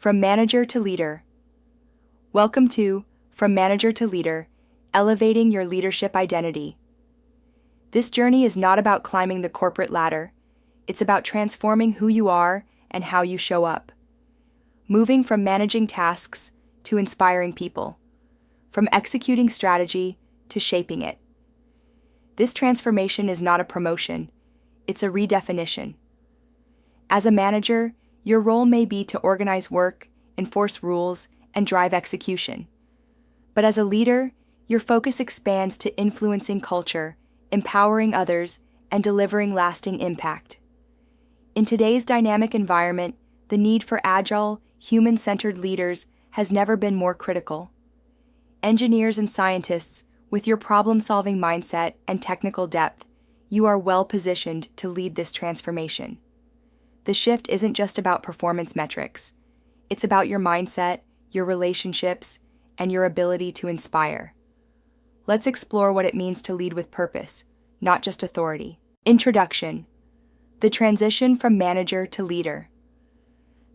From Manager to Leader. Welcome to From Manager to Leader, Elevating Your Leadership Identity. This journey is not about climbing the corporate ladder. It's about transforming who you are and how you show up. Moving from managing tasks to inspiring people. From executing strategy to shaping it. This transformation is not a promotion. It's a redefinition. As a manager, your role may be to organize work, enforce rules, and drive execution. But as a leader, your focus expands to influencing culture, empowering others, and delivering lasting impact. In today's dynamic environment, the need for agile, human-centered leaders has never been more critical. Engineers and scientists, with your problem-solving mindset and technical depth, you are well-positioned to lead this transformation. The shift isn't just about performance metrics. It's about your mindset, your relationships, and your ability to inspire. Let's explore what it means to lead with purpose, not just authority. Introduction. The transition from manager to leader.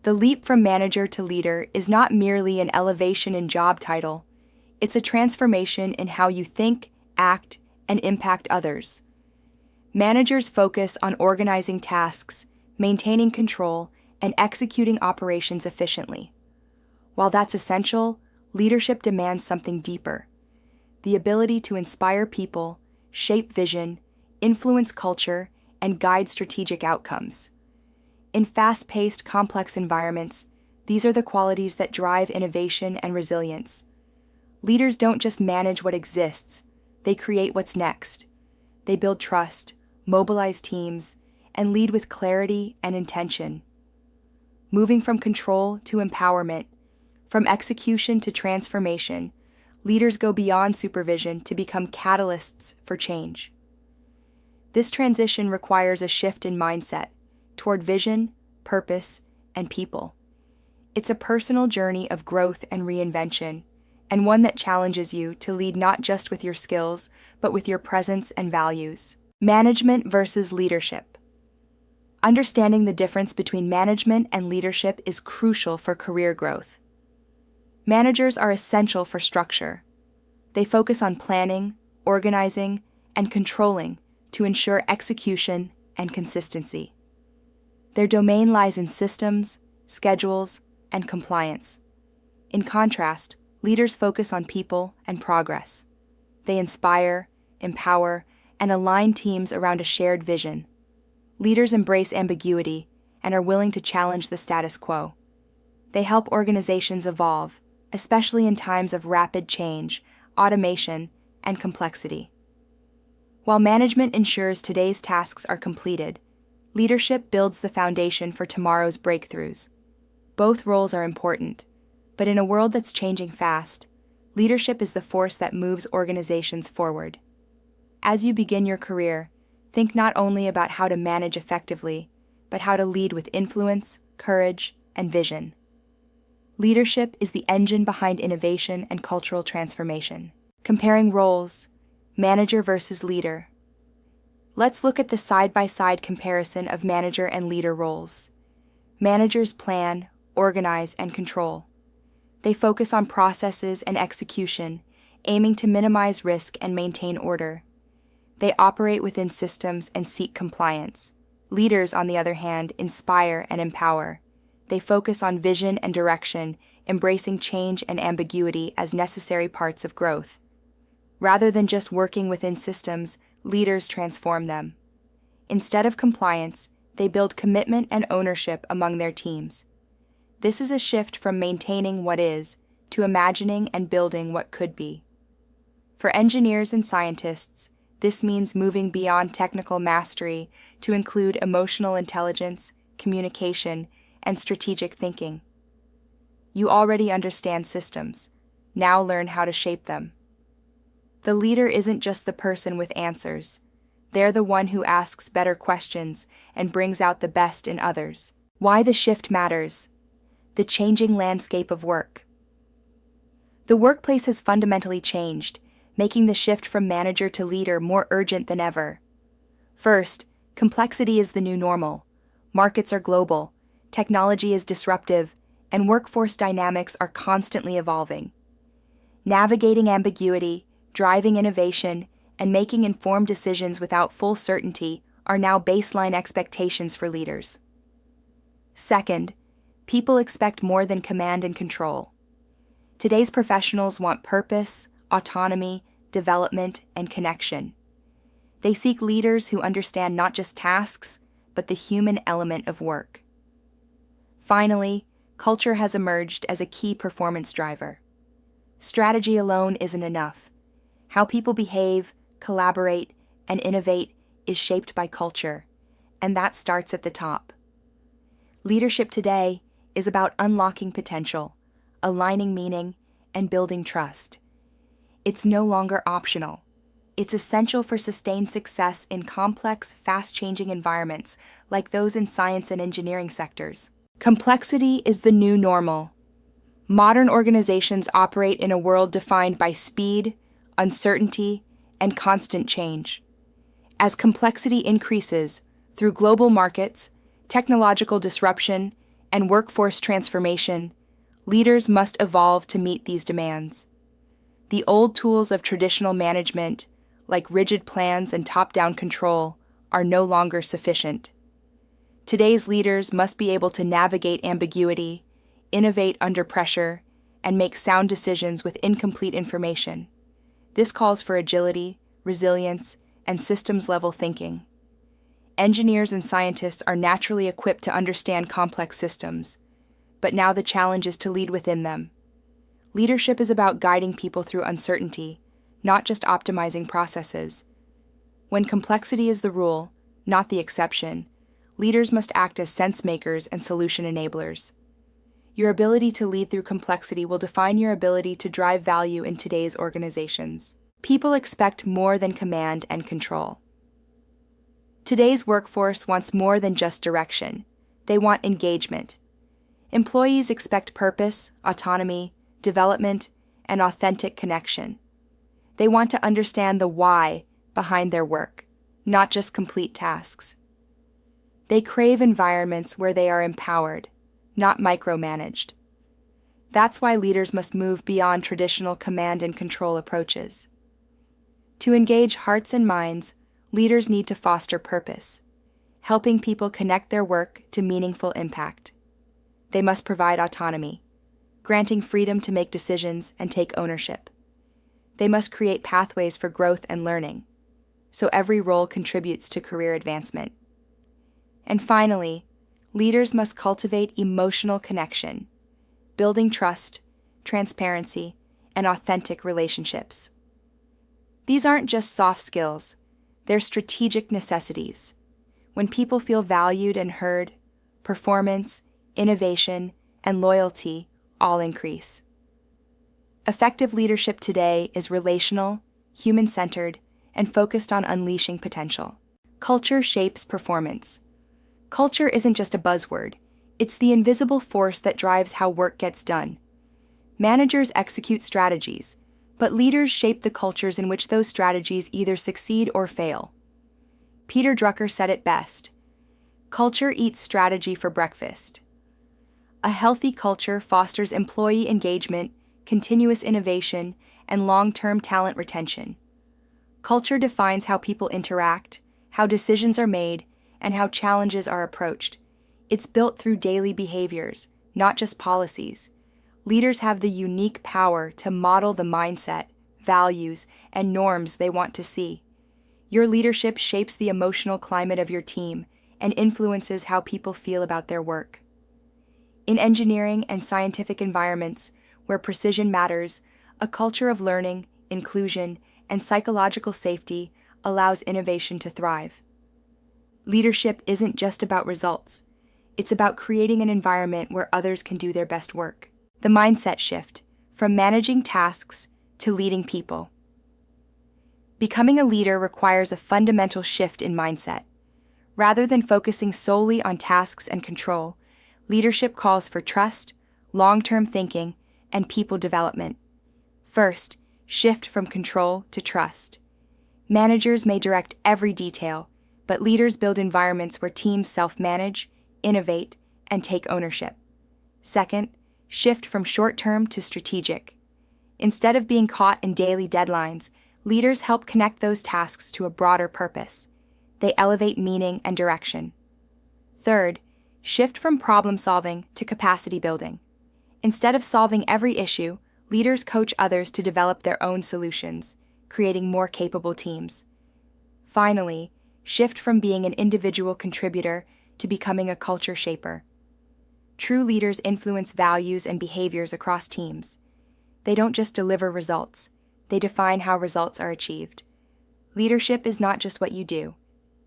The leap from manager to leader is not merely an elevation in job title. It's a transformation in how you think, act, and impact others. Managers focus on organizing tasks, maintaining control, and executing operations efficiently. While that's essential, leadership demands something deeper: the ability to inspire people, shape vision, influence culture, and guide strategic outcomes. In fast-paced, complex environments, these are the qualities that drive innovation and resilience. Leaders don't just manage what exists, they create what's next. They build trust, mobilize teams, and lead with clarity and intention. Moving from control to empowerment, from execution to transformation, leaders go beyond supervision to become catalysts for change. This transition requires a shift in mindset toward vision, purpose, and people. It's a personal journey of growth and reinvention, and one that challenges you to lead not just with your skills, but with your presence and values. Management versus leadership. Understanding the difference between management and leadership is crucial for career growth. Managers are essential for structure. They focus on planning, organizing, and controlling to ensure execution and consistency. Their domain lies in systems, schedules, and compliance. In contrast, leaders focus on people and progress. They inspire, empower, and align teams around a shared vision. Leaders embrace ambiguity and are willing to challenge the status quo. They help organizations evolve, especially in times of rapid change, automation, and complexity. While management ensures today's tasks are completed, leadership builds the foundation for tomorrow's breakthroughs. Both roles are important, but in a world that's changing fast, leadership is the force that moves organizations forward. As you begin your career, think not only about how to manage effectively, but how to lead with influence, courage, and vision. Leadership is the engine behind innovation and cultural transformation. Comparing roles, manager versus leader. Let's look at the side-by-side comparison of manager and leader roles. Managers plan, organize, and control. They focus on processes and execution, aiming to minimize risk and maintain order. They operate within systems and seek compliance. Leaders, on the other hand, inspire and empower. They focus on vision and direction, embracing change and ambiguity as necessary parts of growth. Rather than just working within systems, leaders transform them. Instead of compliance, they build commitment and ownership among their teams. This is a shift from maintaining what is to imagining and building what could be. For engineers and scientists, this means moving beyond technical mastery to include emotional intelligence, communication, and strategic thinking. You already understand systems. Now learn how to shape them. The leader isn't just the person with answers. They're the one who asks better questions and brings out the best in others. Why the shift matters. The changing landscape of work. The workplace has fundamentally changed, making the shift from manager to leader more urgent than ever. First, complexity is the new normal. Markets are global, technology is disruptive, and workforce dynamics are constantly evolving. Navigating ambiguity, driving innovation, and making informed decisions without full certainty are now baseline expectations for leaders. Second, people expect more than command and control. Today's professionals want purpose, autonomy, development, and connection. They seek leaders who understand not just tasks, but the human element of work. Finally, culture has emerged as a key performance driver. Strategy alone isn't enough. How people behave, collaborate, and innovate is shaped by culture, and that starts at the top. Leadership today is about unlocking potential, aligning meaning, and building trust. It's no longer optional. It's essential for sustained success in complex, fast-changing environments like those in science and engineering sectors. Complexity is the new normal. Modern organizations operate in a world defined by speed, uncertainty, and constant change. As complexity increases through global markets, technological disruption, and workforce transformation, leaders must evolve to meet these demands. The old tools of traditional management, like rigid plans and top-down control, are no longer sufficient. Today's leaders must be able to navigate ambiguity, innovate under pressure, and make sound decisions with incomplete information. This calls for agility, resilience, and systems-level thinking. Engineers and scientists are naturally equipped to understand complex systems, but now the challenge is to lead within them. Leadership is about guiding people through uncertainty, not just optimizing processes. When complexity is the rule, not the exception, leaders must act as sense makers and solution enablers. Your ability to lead through complexity will define your ability to drive value in today's organizations. People expect more than command and control. Today's workforce wants more than just direction. They want engagement. Employees expect purpose, autonomy, development, and authentic connection. They want to understand the why behind their work, not just complete tasks. They crave environments where they are empowered, not micromanaged. That's why leaders must move beyond traditional command and control approaches. To engage hearts and minds, leaders need to foster purpose, helping people connect their work to meaningful impact. They must provide autonomy, granting freedom to make decisions and take ownership. They must create pathways for growth and learning, so every role contributes to career advancement. And finally, leaders must cultivate emotional connection, building trust, transparency, and authentic relationships. These aren't just soft skills, they're strategic necessities. When people feel valued and heard, performance, innovation, and loyalty all increase. Effective leadership today is relational, human-centered, and focused on unleashing potential. Culture shapes performance. Culture isn't just a buzzword, it's the invisible force that drives how work gets done. Managers execute strategies, but leaders shape the cultures in which those strategies either succeed or fail. Peter Drucker said it best: "Culture eats strategy for breakfast." A healthy culture fosters employee engagement, continuous innovation, and long-term talent retention. Culture defines how people interact, how decisions are made, and how challenges are approached. It's built through daily behaviors, not just policies. Leaders have the unique power to model the mindset, values, and norms they want to see. Your leadership shapes the emotional climate of your team and influences how people feel about their work. In engineering and scientific environments where precision matters, a culture of learning, inclusion, and psychological safety allows innovation to thrive. Leadership isn't just about results. It's about creating an environment where others can do their best work. The mindset shift, from managing tasks to leading people. Becoming a leader requires a fundamental shift in mindset. Rather than focusing solely on tasks and control, leadership calls for trust, long-term thinking, and people development. First, shift from control to trust. Managers may direct every detail, but leaders build environments where teams self-manage, innovate, and take ownership. Second, Shift from short-term to strategic. Instead of being caught in daily deadlines, leaders help connect those tasks to a broader purpose. They elevate meaning and direction. Third, shift from problem-solving to capacity building. Instead of solving every issue, leaders coach others to develop their own solutions, creating more capable teams. Finally, shift from being an individual contributor to becoming a culture shaper. True leaders influence values and behaviors across teams. They don't just deliver results, they define how results are achieved. Leadership is not just what you do,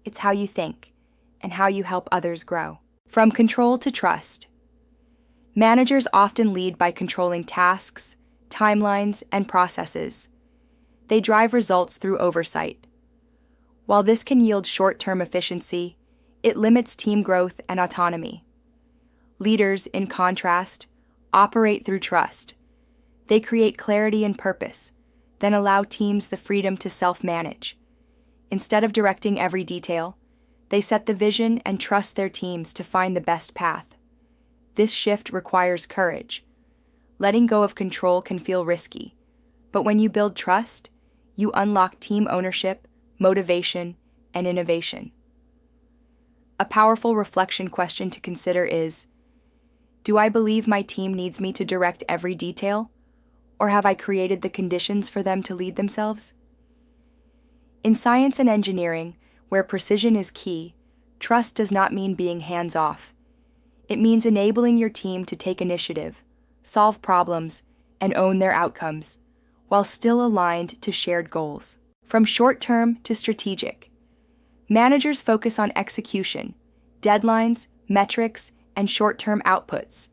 it's how you think and how you help others grow. From control to trust. Managers often lead by controlling tasks, timelines, and processes. They drive results through oversight. While this can yield short-term efficiency, it limits team growth and autonomy. Leaders, in contrast, operate through trust. They create clarity and purpose, then allow teams the freedom to self-manage. Instead of directing every detail, they set the vision and trust their teams to find the best path. This shift requires courage. Letting go of control can feel risky, but when you build trust, you unlock team ownership, motivation, and innovation. A powerful reflection question to consider is, do I believe my team needs me to direct every detail, or have I created the conditions for them to lead themselves? In science and engineering, where precision is key, trust does not mean being hands-off. It means enabling your team to take initiative, solve problems, and own their outcomes, while still aligned to shared goals. From short-term to strategic. Managers focus on execution, deadlines, metrics, and short-term outputs.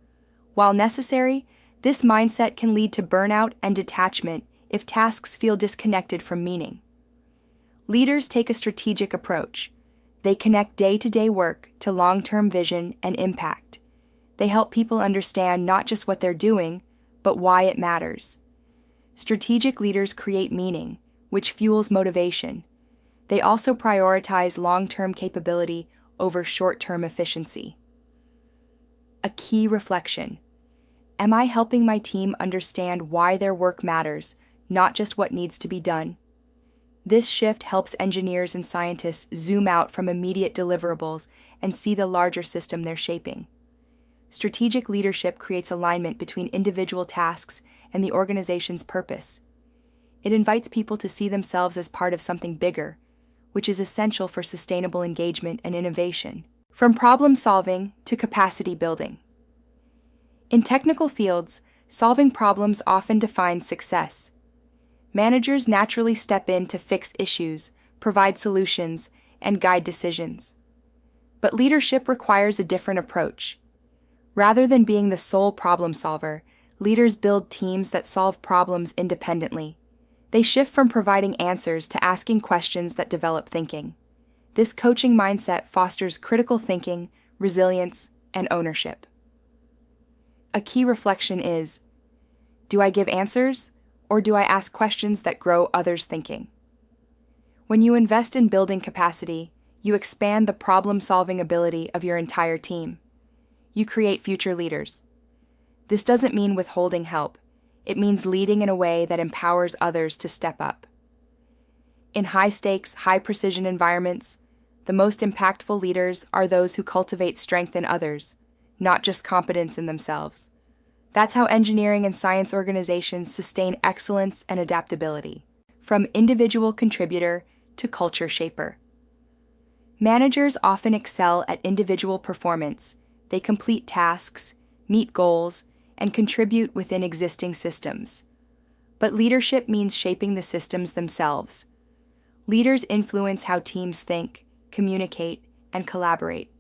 While necessary, this mindset can lead to burnout and detachment if tasks feel disconnected from meaning. Leaders take a strategic approach. They connect day-to-day work to long-term vision and impact. They help people understand not just what they're doing, but why it matters. Strategic leaders create meaning, which fuels motivation. They also prioritize long-term capability over short-term efficiency. A key reflection. Am I helping my team understand why their work matters, not just what needs to be done? This shift helps engineers and scientists zoom out from immediate deliverables and see the larger system they're shaping. Strategic leadership creates alignment between individual tasks and the organization's purpose. It invites people to see themselves as part of something bigger, which is essential for sustainable engagement and innovation. From problem-solving to capacity building. In technical fields, solving problems often defines success. Managers naturally step in to fix issues, provide solutions, and guide decisions. But leadership requires a different approach. Rather than being the sole problem solver, leaders build teams that solve problems independently. They shift from providing answers to asking questions that develop thinking. This coaching mindset fosters critical thinking, resilience, and ownership. A key reflection is, do I give answers, or do I ask questions that grow others' thinking? When you invest in building capacity, you expand the problem-solving ability of your entire team. You create future leaders. This doesn't mean withholding help. It means leading in a way that empowers others to step up. In high-stakes, high-precision environments, the most impactful leaders are those who cultivate strength in others, not just competence in themselves. That's how engineering and science organizations sustain excellence and adaptability, from individual contributor to culture shaper. Managers often excel at individual performance. They complete tasks, meet goals, and contribute within existing systems. But leadership means shaping the systems themselves. Leaders influence how teams think, communicate, and collaborate.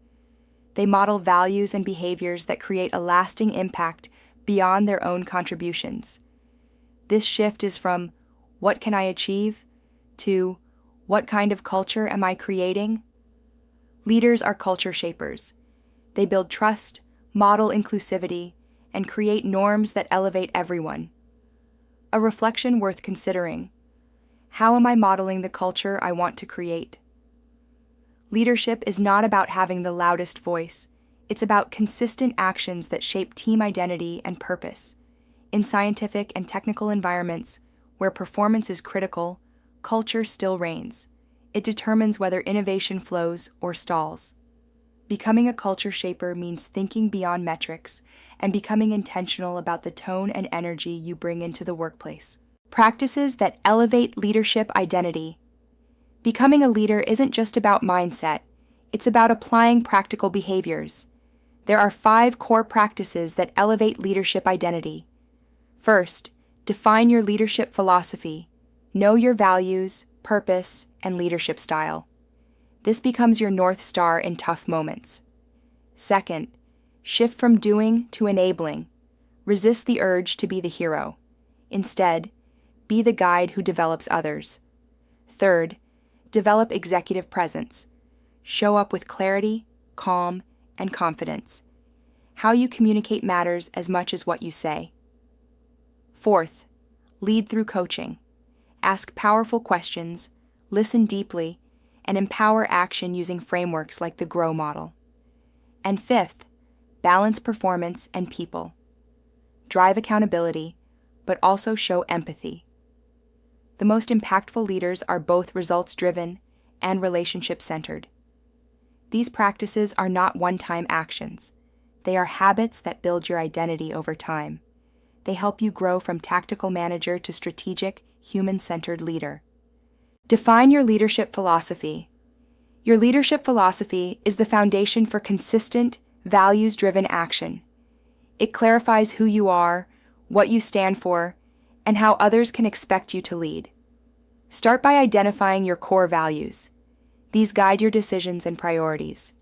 They model values and behaviors that create a lasting impact beyond their own contributions. This shift is from, what can I achieve, to, what kind of culture am I creating? Leaders are culture shapers. They build trust, model inclusivity, and create norms that elevate everyone. A reflection worth considering. How am I modeling the culture I want to create? Leadership is not about having the loudest voice. It's about consistent actions that shape team identity and purpose. In scientific and technical environments, where performance is critical, culture still reigns. It determines whether innovation flows or stalls. Becoming a culture shaper means thinking beyond metrics and becoming intentional about the tone and energy you bring into the workplace. Practices that elevate leadership identity. Becoming a leader isn't just about mindset, it's about applying practical behaviors. There are 5 core practices that elevate leadership identity. First, define your leadership philosophy. Know your values, purpose, and leadership style. This becomes your North Star in tough moments. Second, shift from doing to enabling. Resist the urge to be the hero. Instead, be the guide who develops others. Third, develop executive presence. Show up with clarity, calm, and confidence. How you communicate matters as much as what you say. Fourth, lead through coaching. Ask powerful questions, listen deeply, and empower action using frameworks like the GROW model. And fifth, balance performance and people. Drive accountability, but also show empathy. The most impactful leaders are both results-driven and relationship-centered. These practices are not one-time actions. They are habits that build your identity over time. They help you grow from tactical manager to strategic, human-centered leader. Define your leadership philosophy. Your leadership philosophy is the foundation for consistent, values-driven action. It clarifies who you are, what you stand for, and how others can expect you to lead. Start by identifying your core values. These guide your decisions and priorities.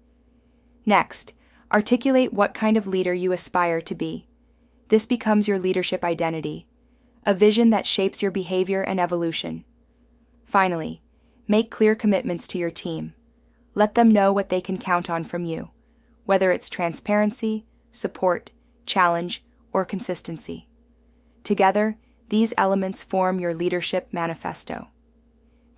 Next, articulate what kind of leader you aspire to be. This becomes your leadership identity, a vision that shapes your behavior and evolution. Finally, make clear commitments to your team. Let them know what they can count on from you, whether it's transparency, support, challenge, or consistency. Together, these elements form your leadership manifesto.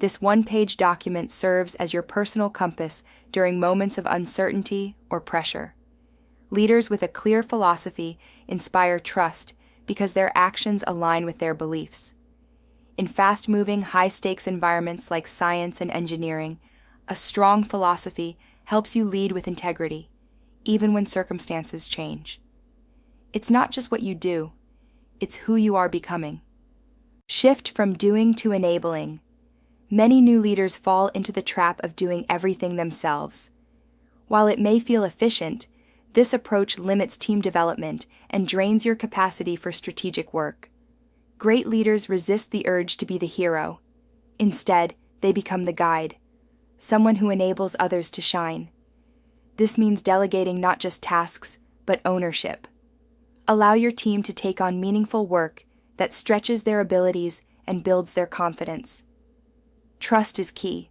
This one-page document serves as your personal compass during moments of uncertainty or pressure. Leaders with a clear philosophy inspire trust because their actions align with their beliefs. In fast-moving, high-stakes environments like science and engineering, a strong philosophy helps you lead with integrity, even when circumstances change. It's not just what you do, it's who you are becoming. Shift from doing to enabling. Many new leaders fall into the trap of doing everything themselves. While it may feel efficient, this approach limits team development and drains your capacity for strategic work. Great leaders resist the urge to be the hero. Instead, they become the guide, someone who enables others to shine. This means delegating not just tasks, but ownership. Allow your team to take on meaningful work that stretches their abilities and builds their confidence. Trust is key.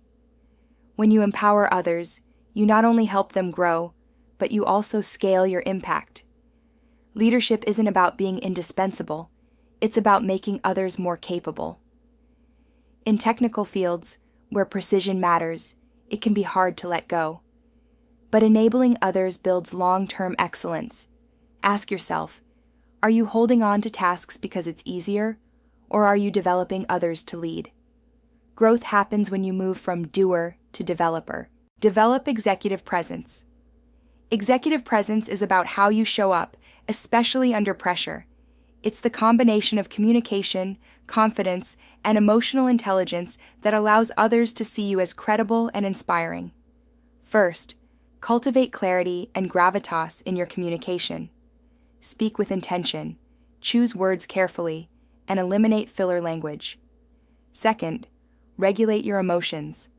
When you empower others, you not only help them grow, but you also scale your impact. Leadership isn't about being indispensable, it's about making others more capable. In technical fields, where precision matters, it can be hard to let go. But enabling others builds long-term excellence. Ask yourself, are you holding on to tasks because it's easier, or are you developing others to lead? Growth happens when you move from doer to developer. Develop executive presence. Executive presence is about how you show up, especially under pressure. It's the combination of communication, confidence, and emotional intelligence that allows others to see you as credible and inspiring. First, cultivate clarity and gravitas in your communication. Speak with intention, choose words carefully, and eliminate filler language. Second, regulate your emotions.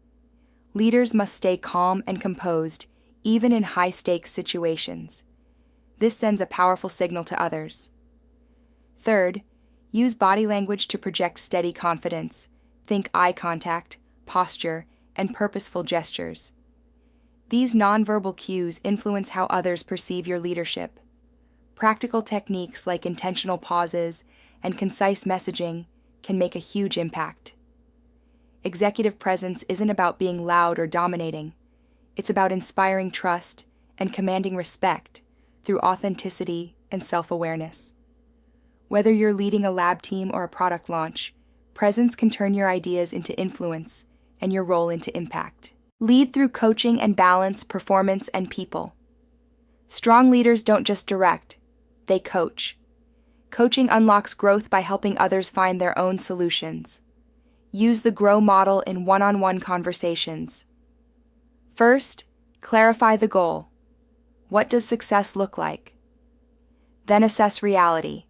Leaders must stay calm and composed, even in high-stakes situations. This sends a powerful signal to others. Third, use body language to project steady confidence. Think eye contact, posture, and purposeful gestures. These nonverbal cues influence how others perceive your leadership. Practical techniques like intentional pauses and concise messaging can make a huge impact. Executive presence isn't about being loud or dominating. It's about inspiring trust and commanding respect through authenticity and self-awareness. Whether you're leading a lab team or a product launch, presence can turn your ideas into influence and your role into impact. Lead through coaching and balance performance and people. Strong leaders don't just direct, they coach. Coaching unlocks growth by helping others find their own solutions. Use the GROW model in one-on-one conversations. First, clarify the goal. What does success look like? Then assess reality.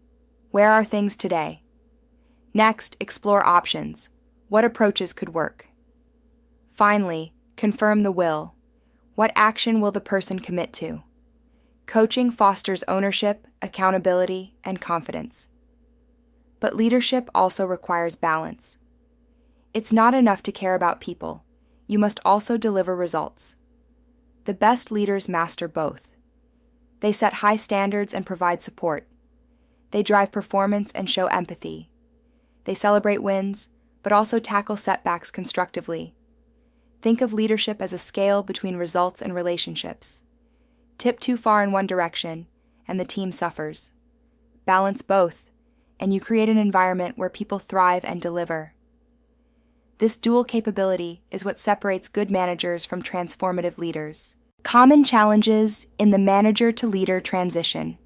Where are things today? Next, explore options. What approaches could work? Finally, confirm the will. What action will the person commit to? Coaching fosters ownership, accountability, and confidence. But leadership also requires balance. It's not enough to care about people. You must also deliver results. The best leaders master both. They set high standards and provide support. They drive performance and show empathy. They celebrate wins, but also tackle setbacks constructively. Think of leadership as a scale between results and relationships. Tip too far in one direction, and the team suffers. Balance both, and you create an environment where people thrive and deliver. This dual capability is what separates good managers from transformative leaders. Common challenges in the manager-to-leader transition.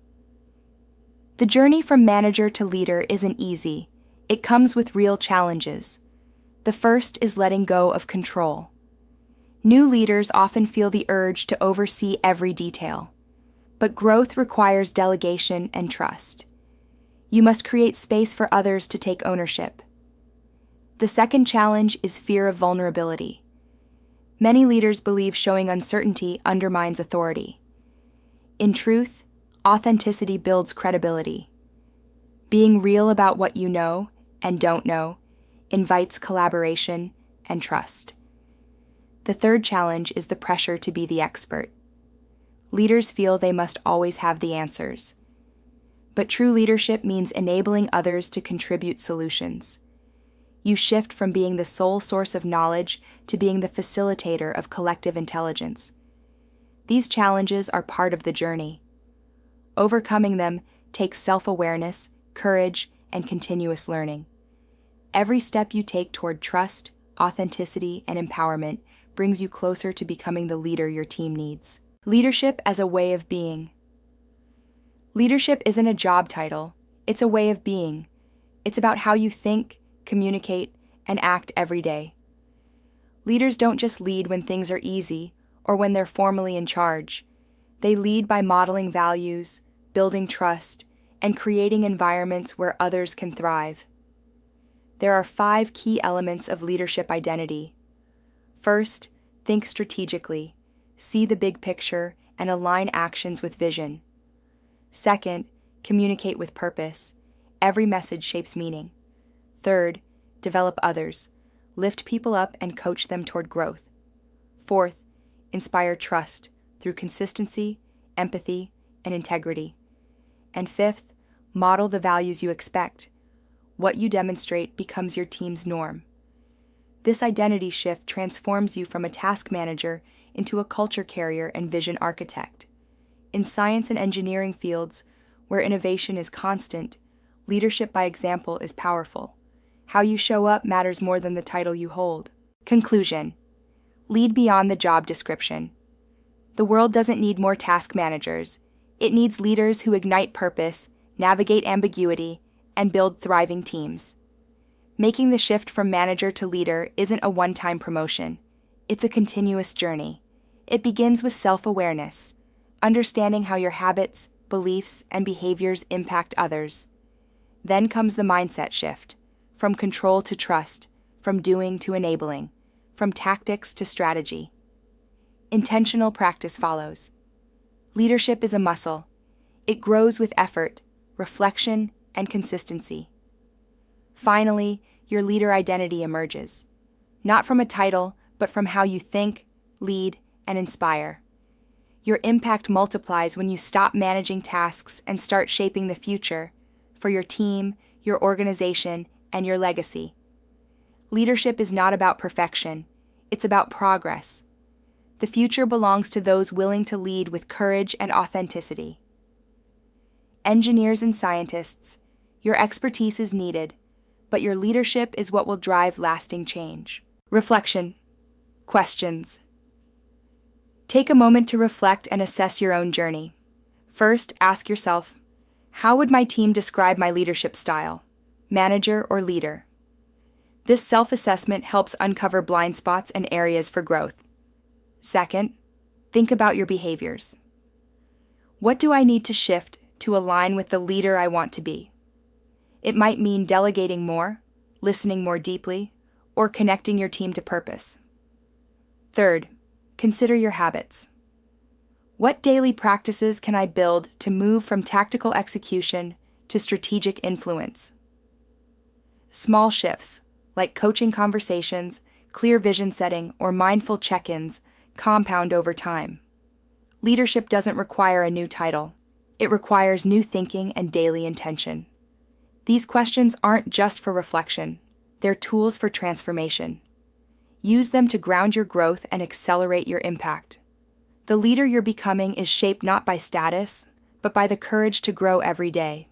The journey from manager to leader isn't easy. It comes with real challenges. The first is letting go of control. New leaders often feel the urge to oversee every detail. But growth requires delegation and trust. You must create space for others to take ownership. The second challenge is fear of vulnerability. Many leaders believe showing uncertainty undermines authority. In truth, authenticity builds credibility. Being real about what you know and don't know invites collaboration and trust. The third challenge is the pressure to be the expert. Leaders feel they must always have the answers. But true leadership means enabling others to contribute solutions. You shift from being the sole source of knowledge to being the facilitator of collective intelligence. These challenges are part of the journey. Overcoming them takes self-awareness, courage, and continuous learning. Every step you take toward trust, authenticity, and empowerment brings you closer to becoming the leader your team needs. Leadership as a way of being. Leadership isn't a job title, it's a way of being. It's about how you think, communicate, and act every day. Leaders don't just lead when things are easy or when they're formally in charge. They lead by modeling values, building trust, and creating environments where others can thrive. There are 5 key elements of leadership identity. First, think strategically, see the big picture, and align actions with vision. Second, communicate with purpose. Every message shapes meaning. Third, develop others, lift people up and coach them toward growth. Fourth, inspire trust through consistency, empathy, and integrity. And fifth, model the values you expect. What you demonstrate becomes your team's norm. This identity shift transforms you from a task manager into a culture carrier and vision architect. In science and engineering fields, where innovation is constant, leadership by example is powerful. How you show up matters more than the title you hold. Conclusion. Lead beyond the job description. The world doesn't need more task managers. It needs leaders who ignite purpose, navigate ambiguity, and build thriving teams. Making the shift from manager to leader isn't a one-time promotion. It's a continuous journey. It begins with self-awareness, understanding how your habits, beliefs, and behaviors impact others. Then comes the mindset shift, from control to trust, from doing to enabling, from tactics to strategy. Intentional practice follows. Leadership is a muscle. It grows with effort, reflection, and consistency. Finally, your leader identity emerges, not from a title, but from how you think, lead, and inspire. Your impact multiplies when you stop managing tasks and start shaping the future for your team, your organization, and your legacy. Leadership is not about perfection, it's about progress. The future belongs to those willing to lead with courage and authenticity. Engineers and scientists, your expertise is needed, but your leadership is what will drive lasting change. Reflection. Questions. Take a moment to reflect and assess your own journey. First, ask yourself, how would my team describe my leadership style, manager or leader? This self-assessment helps uncover blind spots and areas for growth. Second, think about your behaviors. What do I need to shift to align with the leader I want to be? It might mean delegating more, listening more deeply, or connecting your team to purpose. Third, consider your habits. What daily practices can I build to move from tactical execution to strategic influence? Small shifts, like coaching conversations, clear vision setting, or mindful check-ins, compound over time. Leadership doesn't require a new title. It requires new thinking and daily intention. These questions aren't just for reflection. They're tools for transformation. Use them to ground your growth and accelerate your impact. The leader you're becoming is shaped not by status, but by the courage to grow every day.